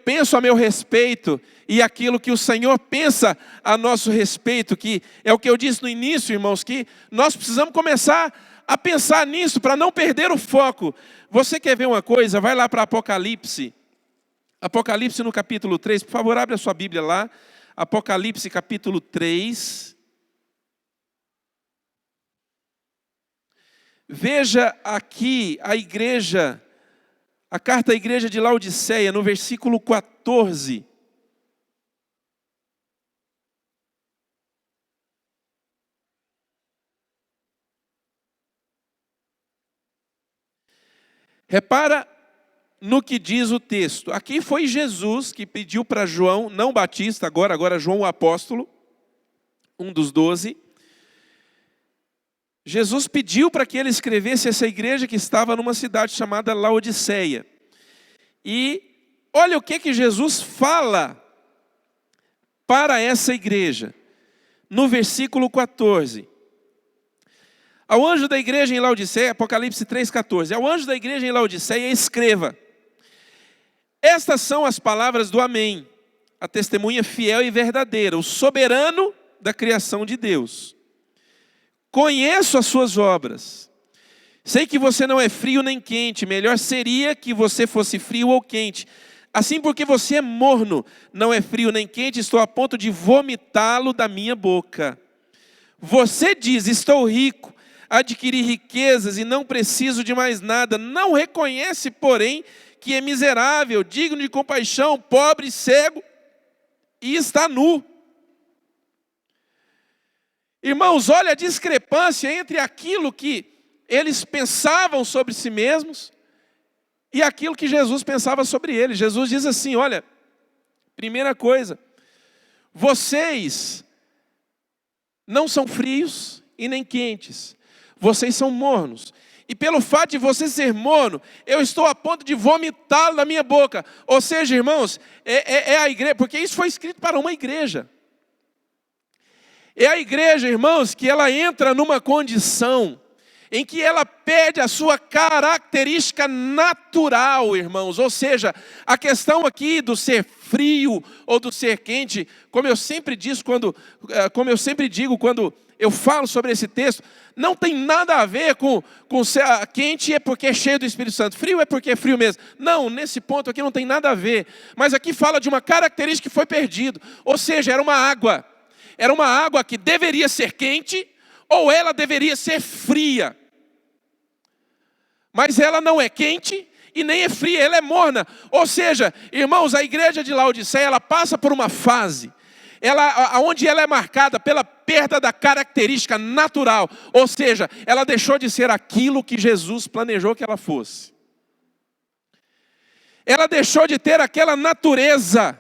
penso a meu respeito e aquilo que o Senhor pensa a nosso respeito, que é o que eu disse no início, irmãos, que nós precisamos começar a pensar nisso para não perder o foco. Você quer ver uma coisa? Vai lá para Apocalipse. Apocalipse no capítulo 3, por favor, abre a sua Bíblia lá. Apocalipse capítulo 3. Veja aqui a igreja, a carta à igreja de Laodiceia, no versículo 14. Repara no que diz o texto. Aqui foi Jesus que pediu para João, não Batista, agora João o apóstolo, um dos 12. Jesus pediu para que ele escrevesse essa igreja que estava numa cidade chamada Laodiceia. E olha o que Jesus fala para essa igreja. No versículo 14. Ao anjo da igreja em Laodiceia, Apocalipse 3,14. Ao anjo da igreja em Laodiceia, escreva: estas são as palavras do Amém, a testemunha fiel e verdadeira, o soberano da criação de Deus. Conheço as suas obras. Sei que você não é frio nem quente. Melhor seria que você fosse frio ou quente. Assim, porque você é morno, não é frio nem quente, estou a ponto de vomitá-lo da minha boca. Você diz: estou rico, adquiri riquezas e não preciso de mais nada. Não reconhece, porém, que é miserável, digno de compaixão, pobre, cego e está nu. Irmãos, olha a discrepância entre aquilo que eles pensavam sobre si mesmos e aquilo que Jesus pensava sobre eles. Jesus diz assim, olha, primeira coisa, vocês não são frios e nem quentes, vocês são mornos. E pelo fato de você ser morno, eu estou a ponto de vomitá-lo na minha boca. Ou seja, irmãos, é a igreja, porque isso foi escrito para uma igreja. É a igreja, irmãos, que ela entra numa condição em que ela perde a sua característica natural, irmãos. Ou seja, a questão aqui do ser frio ou do ser quente, como eu sempre digo quando eu falo sobre esse texto, não tem nada a ver com ser quente é porque é cheio do Espírito Santo, frio é porque é frio mesmo. Não, nesse ponto aqui não tem nada a ver. Mas aqui fala de uma característica que foi perdida. Ou seja, era uma água. Era uma água que deveria ser quente ou ela deveria ser fria. Mas ela não é quente e nem é fria, ela é morna. Ou seja, irmãos, a igreja de Laodiceia, ela passa por uma fase onde ela é marcada pela perda da característica natural. Ou seja, ela deixou de ser aquilo que Jesus planejou que ela fosse. Ela deixou de ter aquela natureza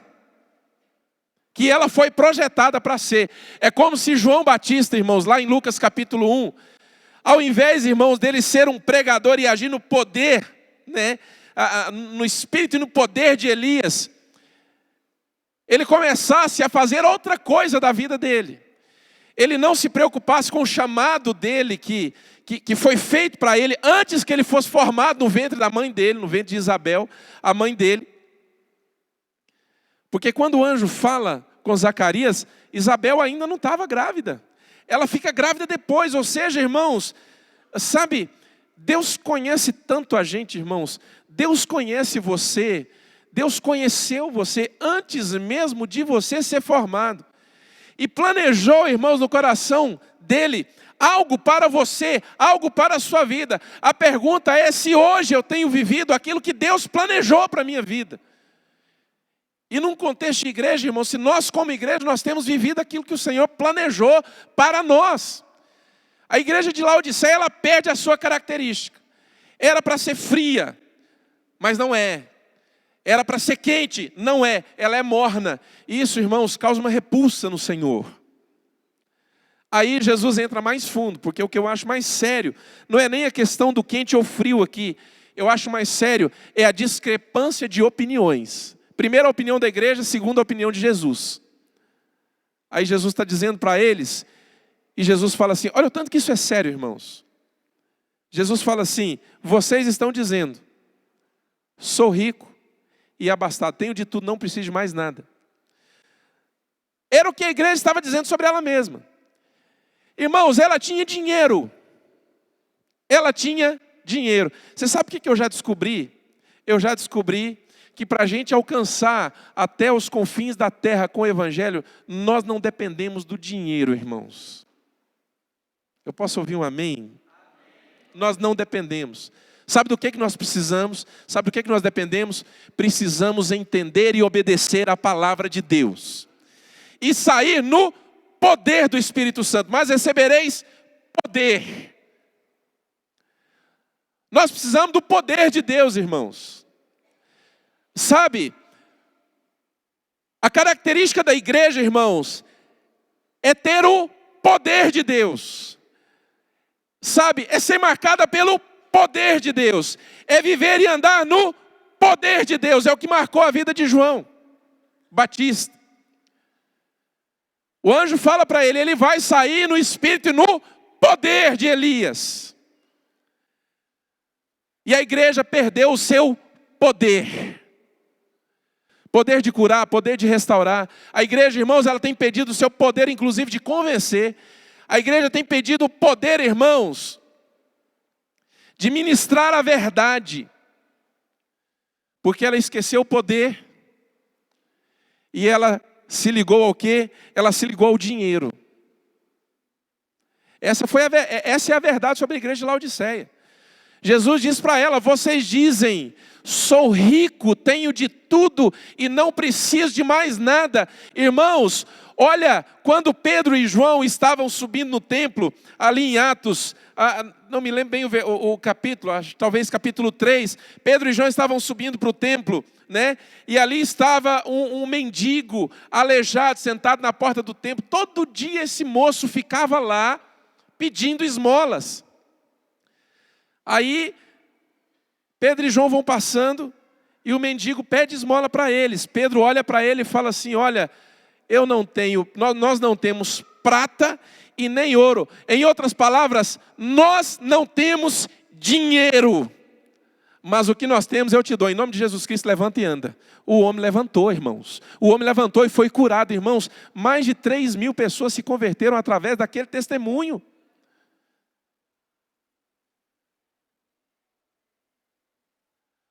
que ela foi projetada para ser. É como se João Batista, irmãos, lá em Lucas capítulo 1, ao invés, irmãos, dele ser um pregador e agir no poder, né, no espírito e no poder de Elias, ele começasse a fazer outra coisa da vida dele. Ele não se preocupasse com o chamado dele que foi feito para ele antes que ele fosse formado no ventre da mãe dele, no ventre de Isabel, a mãe dele. Porque quando o anjo fala com Zacarias, Isabel ainda não estava grávida. Ela fica grávida depois, ou seja, irmãos, sabe, Deus conhece tanto a gente, irmãos. Deus conhece você, Deus conheceu você antes mesmo de você ser formado. E planejou, irmãos, no coração dele, algo para você, algo para a sua vida. A pergunta é se hoje eu tenho vivido aquilo que Deus planejou para a minha vida. E num contexto de igreja, irmãos, se nós como igreja, nós temos vivido aquilo que o Senhor planejou para nós. A igreja de Laodiceia, ela perde a sua característica. Era para ser fria, mas não é. Era para ser quente, não é. Ela é morna. Isso, irmãos, causa uma repulsa no Senhor. Aí Jesus entra mais fundo, porque o que eu acho mais sério não é nem a questão do quente ou frio aqui. Eu acho mais sério é a discrepância de opiniões. Primeira a opinião da igreja, segunda a opinião de Jesus. Aí Jesus está dizendo para eles, e Jesus fala assim, olha o tanto que isso é sério, irmãos. Jesus fala assim, vocês estão dizendo, sou rico e abastado. Tenho de tudo, não preciso de mais nada. Era o que a igreja estava dizendo sobre ela mesma. Irmãos, ela tinha dinheiro. Ela tinha dinheiro. Você sabe o que eu já descobri? Eu já descobri que para a gente alcançar até os confins da terra com o Evangelho, nós não dependemos do dinheiro, irmãos. Eu posso ouvir um amém? Nós não dependemos. Sabe do que nós precisamos? Sabe do que nós dependemos? Precisamos entender e obedecer a palavra de Deus. E sair no poder do Espírito Santo. Mas recebereis poder. Nós precisamos do poder de Deus, irmãos. Sabe, a característica da igreja, irmãos, é ter o poder de Deus. Sabe, é ser marcada pelo poder de Deus. É viver e andar no poder de Deus. É o que marcou a vida de João Batista. O anjo fala para ele, ele vai sair no espírito e no poder de Elias. E a igreja perdeu o seu poder. Poder de curar, poder de restaurar. A igreja, irmãos, ela tem pedido o seu poder, inclusive, de convencer. A igreja tem pedido o poder, irmãos, de ministrar a verdade. Porque ela esqueceu o poder. E ela se ligou ao quê? Ela se ligou ao dinheiro. Essa é a verdade sobre a igreja de Laodiceia. Jesus diz para ela, vocês dizem, sou rico, tenho de tudo e não preciso de mais nada. Irmãos, olha, quando Pedro e João estavam subindo no templo, ali em Atos, não me lembro bem o capítulo, talvez capítulo 3, Pedro e João estavam subindo para o templo, né? E ali estava um mendigo, aleijado, sentado na porta do templo. Todo dia esse moço ficava lá, pedindo esmolas. Aí, Pedro e João vão passando e o mendigo pede esmola para eles. Pedro olha para ele e fala assim, olha, nós não temos prata e nem ouro. Em outras palavras, nós não temos dinheiro. Mas o que nós temos eu te dou. Em nome de Jesus Cristo, levanta e anda. O homem levantou, irmãos. O homem levantou e foi curado, irmãos. Mais de 3.000 pessoas se converteram através daquele testemunho.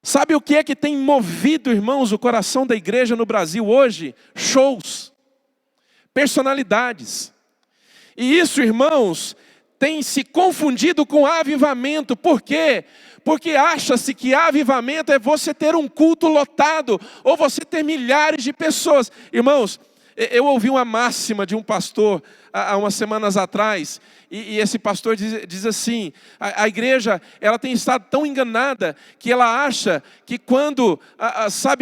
Sabe o que é que tem movido, irmãos, o coração da igreja no Brasil hoje? Shows, personalidades. E isso, irmãos, tem se confundido com avivamento. Por quê? Porque acha-se que avivamento é você ter um culto lotado, ou você ter milhares de pessoas. Irmãos, eu ouvi uma máxima de um pastor há umas semanas atrás, e esse pastor diz assim, a igreja ela tem estado tão enganada que ela acha que quando,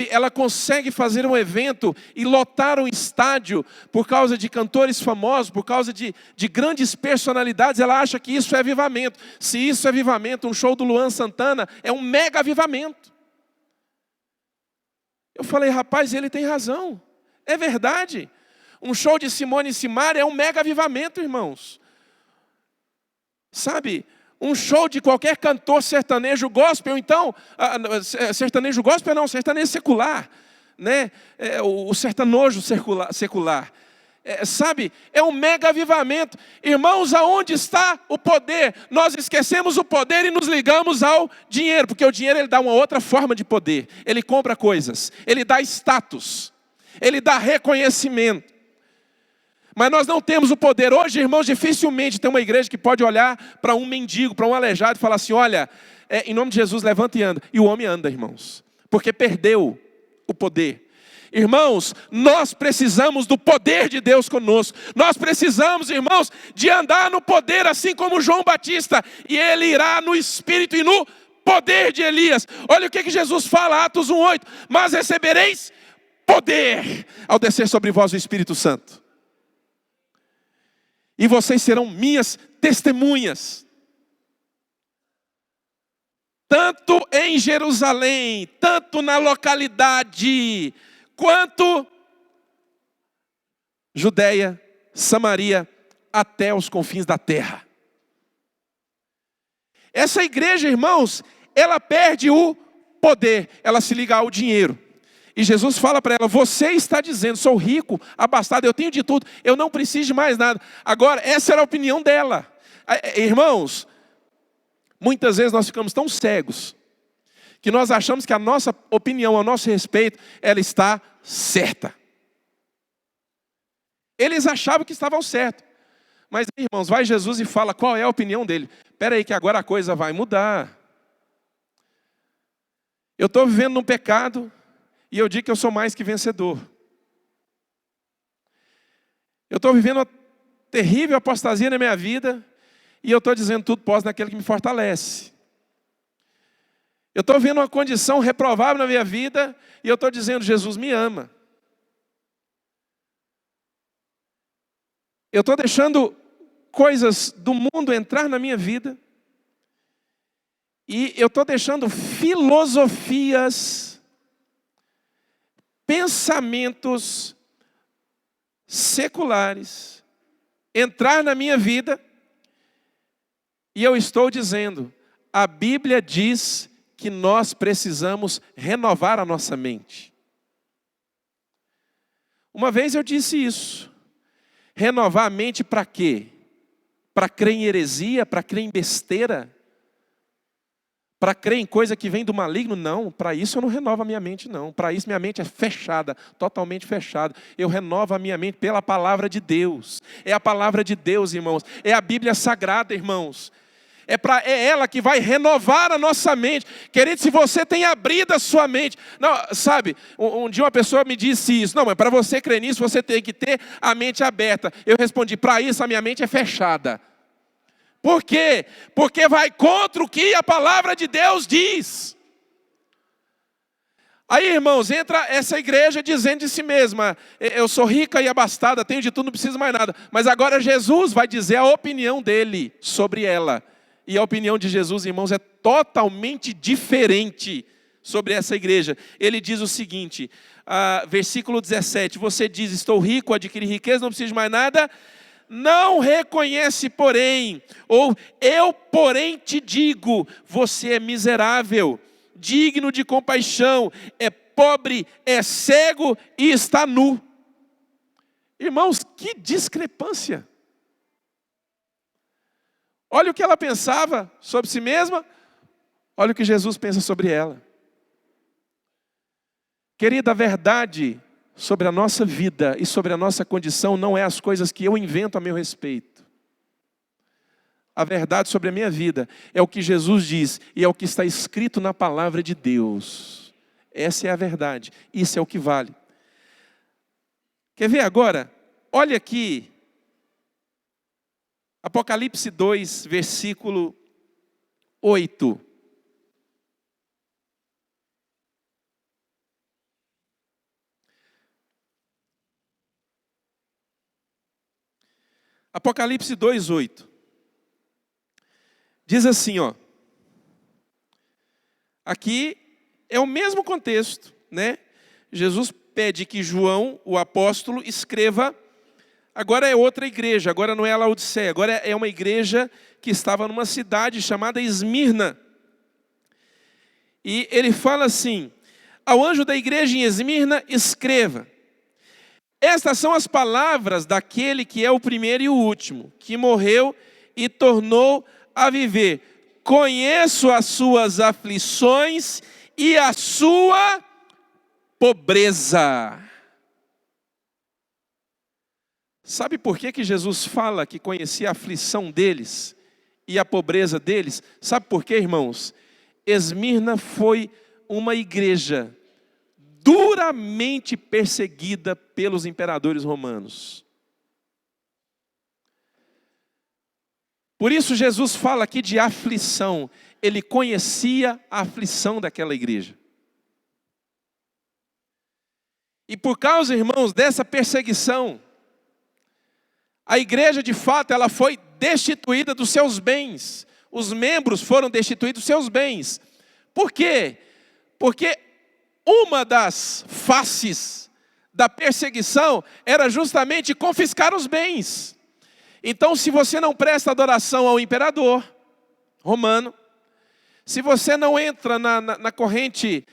ela consegue fazer um evento e lotar um estádio por causa de cantores famosos, por causa de grandes personalidades, ela acha que isso é avivamento. Se isso é avivamento, um show do Luan Santana é um mega avivamento. Eu falei, rapaz, ele tem razão. É verdade. Um show de Simone e Simaria é um mega avivamento, irmãos. Sabe, um show de qualquer cantor sertanejo gospel, então, sertanejo gospel não, sertanejo secular, né? O sertanojo secular. Sabe, é um mega avivamento. Irmãos, aonde está o poder? Nós esquecemos o poder e nos ligamos ao dinheiro, porque o dinheiro ele dá uma outra forma de poder. Ele compra coisas, ele dá status, ele dá reconhecimento. Mas nós não temos o poder. Hoje, irmãos, dificilmente tem uma igreja que pode olhar para um mendigo, para um aleijado e falar assim, olha, em nome de Jesus, levanta e anda. E o homem anda, irmãos, porque perdeu o poder. Irmãos, nós precisamos do poder de Deus conosco. Nós precisamos, irmãos, de andar no poder, assim como João Batista. E ele irá no espírito e no poder de Elias. Olha o que Jesus fala, Atos 1:8. Mas recebereis poder ao descer sobre vós o Espírito Santo. E vocês serão minhas testemunhas. Tanto em Jerusalém, tanto na localidade, quanto Judeia, Samaria, até os confins da terra. Essa igreja, irmãos, ela perde o poder, ela se liga ao dinheiro. E Jesus fala para ela, você está dizendo, sou rico, abastado, eu tenho de tudo, eu não preciso de mais nada. Agora, essa era a opinião dela. Irmãos, muitas vezes nós ficamos tão cegos, que nós achamos que a nossa opinião, a nosso respeito, ela está certa. Eles achavam que estavam certos. Mas, irmãos, vai Jesus e fala qual é a opinião dele. Espera aí que agora a coisa vai mudar. Eu estou vivendo num pecado e eu digo que eu sou mais que vencedor. Eu estou vivendo uma terrível apostasia na minha vida e eu estou dizendo tudo posso naquele que me fortalece. Eu estou vendo uma condição reprovável na minha vida e eu estou dizendo, Jesus me ama. Eu estou deixando coisas do mundo entrar na minha vida e eu estou deixando filosofias, pensamentos seculares entrar na minha vida e eu estou dizendo, a Bíblia diz que nós precisamos renovar a nossa mente. Uma vez eu disse isso. Renovar a mente para quê? Para crer em heresia? Para crer em besteira? Para crer em coisa que vem do maligno? Não, para isso eu não renovo a minha mente não. Para isso minha mente é fechada, totalmente fechada. Eu renovo a minha mente pela palavra de Deus. É a palavra de Deus, irmãos. É a Bíblia Sagrada, irmãos. É ela que vai renovar a nossa mente. Querido, se você tem abrido a sua mente. Não, sabe, um dia uma pessoa me disse isso. Não, mas para você crer nisso, você tem que ter a mente aberta. Eu respondi, para isso a minha mente é fechada. Por quê? Porque vai contra o que a palavra de Deus diz. Aí, irmãos, entra essa igreja dizendo de si mesma, eu sou rica e abastada, tenho de tudo, não preciso mais nada. Mas agora Jesus vai dizer a opinião dele sobre ela. E a opinião de Jesus, irmãos, é totalmente diferente sobre essa igreja. Ele diz o seguinte, versículo 17, você diz, estou rico, adquiri riqueza, não preciso de mais nada. Não reconhece, porém, ou eu, porém, te digo, você é miserável, digno de compaixão, é pobre, é cego e está nu. Irmãos, que discrepância. Olha o que ela pensava sobre si mesma, olha o que Jesus pensa sobre ela. Querida, a verdade sobre a nossa vida e sobre a nossa condição não é as coisas que eu invento a meu respeito. A verdade sobre a minha vida é o que Jesus diz e é o que está escrito na palavra de Deus. Essa é a verdade, isso é o que vale. Quer ver agora? Olha aqui. Apocalipse 2, versículo 8. Apocalipse 2, 8. Diz assim, ó. Aqui é o mesmo contexto, né? Jesus pede que João, o apóstolo, escreva. Agora é outra igreja, agora não é a Laodiceia, agora é uma igreja que estava numa cidade chamada Esmirna. E ele fala assim, ao anjo da igreja em Esmirna, escreva. Estas são as palavras daquele que é o primeiro e o último, que morreu e tornou a viver. Conheço as suas aflições e a sua pobreza. Sabe por que Jesus fala que conhecia a aflição deles e a pobreza deles? Sabe por quê, irmãos? Esmirna foi uma igreja duramente perseguida pelos imperadores romanos. Por isso Jesus fala aqui de aflição. Ele conhecia a aflição daquela igreja. E por causa, irmãos, dessa perseguição, a igreja, de fato, ela foi destituída dos seus bens. Os membros foram destituídos dos seus bens. Por quê? Porque uma das faces da perseguição era justamente confiscar os bens. Então, se você não presta adoração ao imperador romano, se você não entra na corrente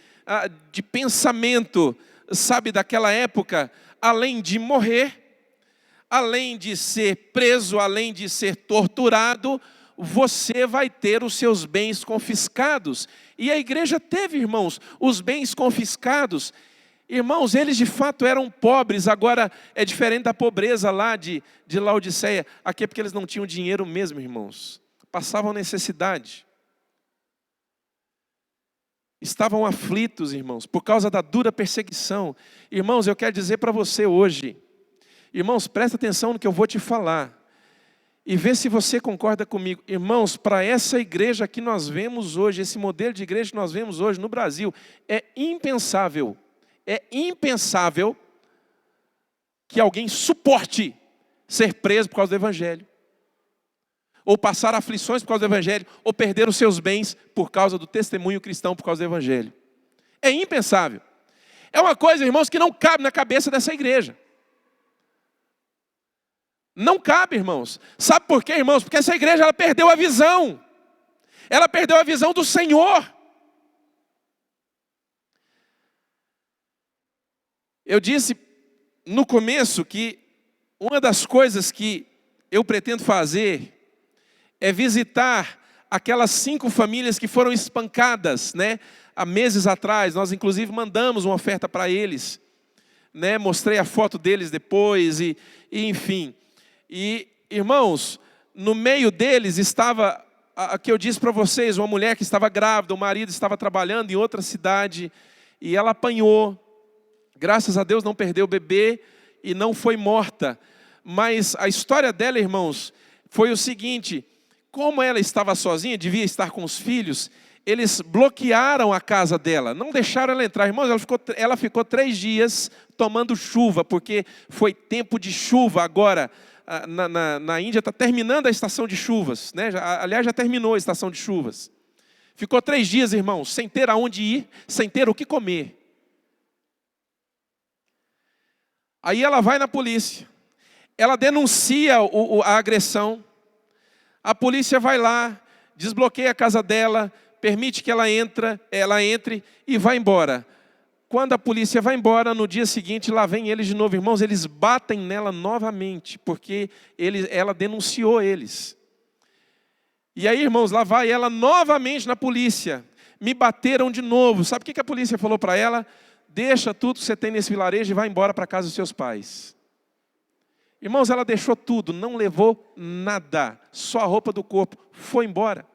de pensamento sabe, daquela época, além de morrer, além de ser preso, além de ser torturado, você vai ter os seus bens confiscados. E a igreja teve, irmãos, os bens confiscados. Irmãos, eles de fato eram pobres. Agora é diferente da pobreza lá de Laodiceia. Aqui é porque eles não tinham dinheiro mesmo, irmãos. Passavam necessidade. Estavam aflitos, irmãos, por causa da dura perseguição. Irmãos, eu quero dizer para você hoje, irmãos, presta atenção no que eu vou te falar. E vê se você concorda comigo. Irmãos, para essa igreja que nós vemos hoje, esse modelo de igreja que nós vemos hoje no Brasil, é impensável que alguém suporte ser preso por causa do Evangelho. Ou passar aflições por causa do Evangelho, ou perder os seus bens por causa do testemunho cristão por causa do Evangelho. É impensável. É uma coisa, irmãos, que não cabe na cabeça dessa igreja. Não cabe, irmãos. Sabe por quê, irmãos? Porque essa igreja ela perdeu a visão. Ela perdeu a visão do Senhor. Eu disse no começo que uma das coisas que eu pretendo fazer é visitar aquelas 5 famílias que foram espancadas, né? Há meses atrás, nós inclusive mandamos uma oferta para eles, né? Mostrei a foto deles depois e enfim. E, irmãos, no meio deles estava, a que eu disse para vocês, uma mulher que estava grávida, o marido estava trabalhando em outra cidade, e ela apanhou. Graças a Deus não perdeu o bebê e não foi morta. Mas a história dela, irmãos, foi o seguinte: como ela estava sozinha, devia estar com os filhos, eles bloquearam a casa dela, não deixaram ela entrar. Irmãos, ela ficou 3 dias tomando chuva, porque foi tempo de chuva agora. Na Índia está terminando a estação de chuvas, né? Aliás, já terminou a estação de chuvas. Ficou 3 dias, irmãos, sem ter aonde ir, sem ter o que comer. Aí ela vai na polícia, ela denuncia a agressão, a polícia vai lá, desbloqueia a casa dela, permite que ela entre e vai embora. Quando a polícia vai embora, no dia seguinte, lá vem eles de novo. Irmãos, eles batem nela novamente, porque ela denunciou eles. E aí, irmãos, lá vai ela novamente na polícia. Me bateram de novo. Sabe o que a polícia falou para ela? Deixa tudo que você tem nesse vilarejo e vai embora para casa dos seus pais. Irmãos, ela deixou tudo, não levou nada, só a roupa do corpo, foi embora.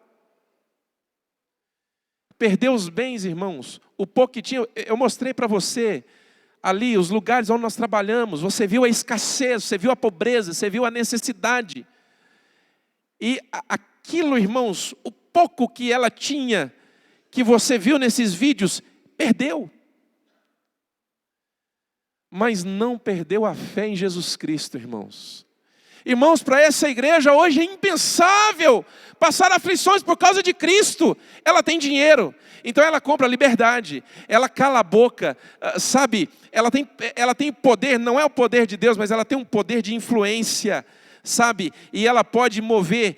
Perdeu os bens, irmãos, o pouco que tinha. Eu mostrei para você ali os lugares onde nós trabalhamos. Você viu a escassez, você viu a pobreza, você viu a necessidade. E aquilo, irmãos, o pouco que ela tinha, que você viu nesses vídeos, perdeu. Mas não perdeu a fé em Jesus Cristo, irmãos. Irmãos, para essa igreja hoje é impensável passar aflições por causa de Cristo. Ela tem dinheiro, então ela compra liberdade, ela cala a boca, sabe? Ela tem poder, não é o poder de Deus, mas ela tem um poder de influência, sabe? E ela pode mover,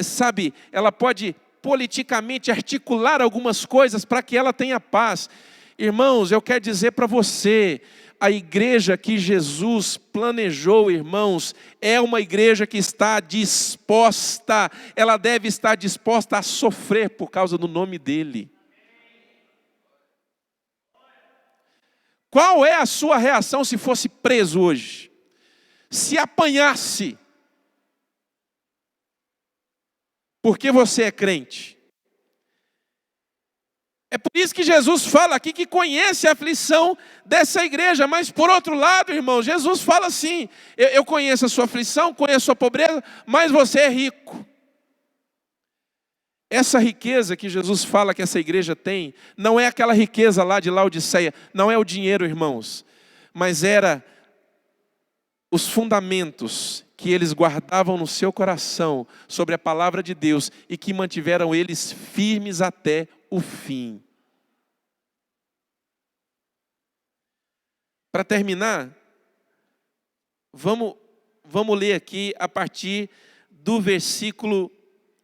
sabe? Ela pode politicamente articular algumas coisas para que ela tenha paz. Irmãos, eu quero dizer para você, a igreja que Jesus planejou, irmãos, é uma igreja que está disposta, ela deve estar disposta a sofrer por causa do nome dEle. Qual é a sua reação se fosse preso hoje? Se apanhasse, porque você é crente? É por isso que Jesus fala aqui que conhece a aflição dessa igreja. Mas por outro lado, irmão, Jesus fala assim: eu conheço a sua aflição, conheço a sua pobreza, mas você é rico. Essa riqueza que Jesus fala que essa igreja tem, não é aquela riqueza lá de Laodiceia, não é o dinheiro, irmãos, mas era os fundamentos que eles guardavam no seu coração sobre a palavra de Deus e que mantiveram eles firmes até o fim. Para terminar, vamos ler aqui a partir do versículo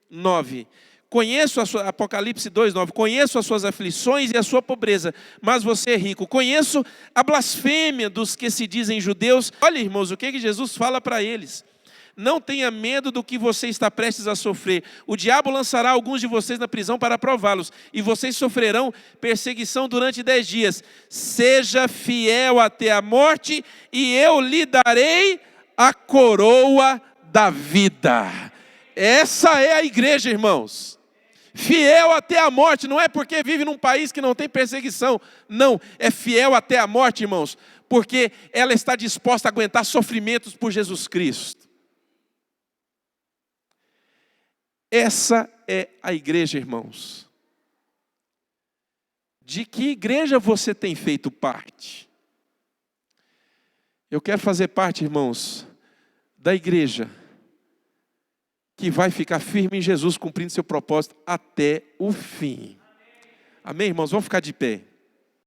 9. Conheço Apocalipse 2:9, conheço as suas aflições e a sua pobreza, mas você é rico. Conheço a blasfêmia dos que se dizem judeus. Olha, irmãos, o que Jesus fala para eles? Não tenha medo do que você está prestes a sofrer. O diabo lançará alguns de vocês na prisão para prová-los, e vocês sofrerão perseguição durante 10 dias. Seja fiel até a morte, e eu lhe darei a coroa da vida. Essa é a igreja, irmãos. Fiel até a morte, não é porque vive num país que não tem perseguição. Não, é fiel até a morte, irmãos, porque ela está disposta a aguentar sofrimentos por Jesus Cristo. Essa é a igreja, irmãos. De que igreja você tem feito parte? Eu quero fazer parte, irmãos, da igreja que vai ficar firme em Jesus, cumprindo seu propósito até o fim. Amém, irmãos? Vamos ficar de pé.